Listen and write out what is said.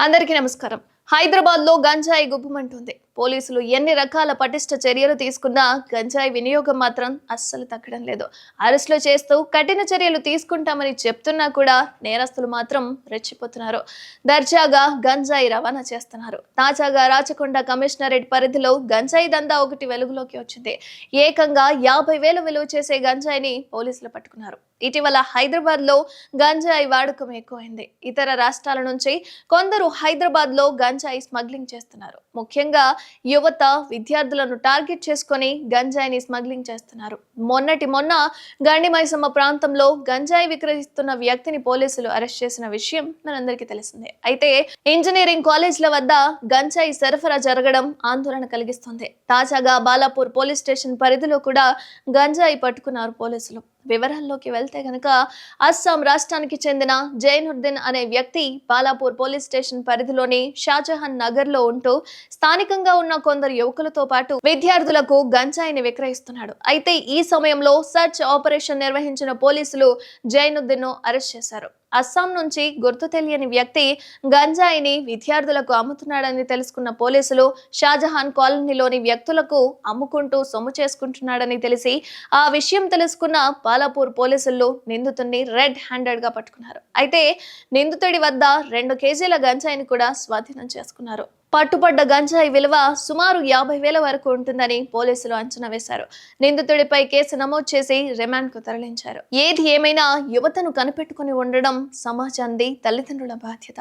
అందరికీ నమస్కారం. హైదరాబాద్ లో గంజాయి గుప్పుమంటుంది. పోలీసులు ఎన్ని రకాల పటిష్ట చర్యలు తీసుకున్నా గంజాయి వినియోగం మాత్రం అస్సలు తగ్గడం లేదు. అరెస్టులు చేస్తూ కఠిన చర్యలు తీసుకుంటామని చెప్తున్నా కూడా నేరస్తులు మాత్రం రెచ్చిపోతున్నారు. దర్జాగా గంజాయి రవాణా చేస్తున్నారు. తాజాగా రాచకొండ కమిషనరేట్ పరిధిలో గంజాయి దందా ఒకటి వెలుగులోకి వచ్చింది. ఏకంగా 50,000 విలువ చేసే గంజాయిని పోలీసులు పట్టుకున్నారు. ఇటీవల హైదరాబాద్ లో గంజాయి వాడకం ఎక్కువైంది. ఇతర రాష్ట్రాల నుంచి కొందరు హైదరాబాద్ లో గంజాయి స్మగ్లింగ్ చేస్తున్నారు. ముఖ్యంగా యువత, విద్యార్థులను టార్గెట్ చేసుకొని గంజాయిని స్మగ్లింగ్ చేస్తున్నారు. మొన్న గండిమైసమ్మ ప్రాంతంలో గంజాయి విక్రయిస్తున్న వ్యక్తిని పోలీసులు అరెస్ట్ చేసిన విషయం మనందరికీ తెలిసిందే. అయితే ఇంజనీరింగ్ కాలేజ్ల వద్ద గంజాయి సరఫరా జరగడం ఆందోళన కలిగిస్తుంది. తాజాగా బాలాపూర్ పోలీస్ స్టేషన్ పరిధిలో కూడా గంజాయి పట్టుకున్నారు పోలీసులు. వివరాల్లోకి వెళ్తే గనక అస్సాం రాష్ట్రానికి చెందిన జైనుద్దీన్ అనే వ్యక్తి బాలాపూర్ పోలీస్ స్టేషన్ పరిధిలోని షాజహాన్ నగర్ లో ఉంటూ స్థానికంగా ఉన్న కొందరు యువకులతో పాటు విద్యార్థులకు గంజాయిని విక్రయిస్తున్నాడు. అయితే ఈ సమయంలో సర్చ్ ఆపరేషన్ నిర్వహించిన పోలీసులు జైనుద్దీన్ ను అరెస్ట్ చేశారు. అస్సాం నుంచి గుర్తు తెలియని వ్యక్తి గంజాయిని విద్యార్థులకు అమ్ముతున్నాడని తెలుసుకున్న పోలీసులు షాజహాన్ కాలనీలోని వ్యక్తులకు అమ్ముకుంటూ సొమ్ము చేసుకుంటున్నాడని తెలిసి ఆ విషయం తెలుసుకున్న బాలాపూర్ పోలీసులు నిందితుడిని రెడ్ హ్యాండెడ్ గా పట్టుకున్నారు. అయితే నిందితుడి వద్ద 2 కేజీల గంజాయిని కూడా స్వాధీనం చేసుకున్నారు. పట్టుబడ్డ గంజాయి విలువ సుమారు 50,000 వరకు ఉంటుందని పోలీసులు అంచనా వేశారు. నిందితుడిపై కేసు నమోదు చేసి రిమాండ్ కు తరలించారు. ఏది ఏమైనా యువతను కనిపెట్టుకుని ఉండడం సమాజాన్ని తల్లిదండ్రుల బాధ్యత.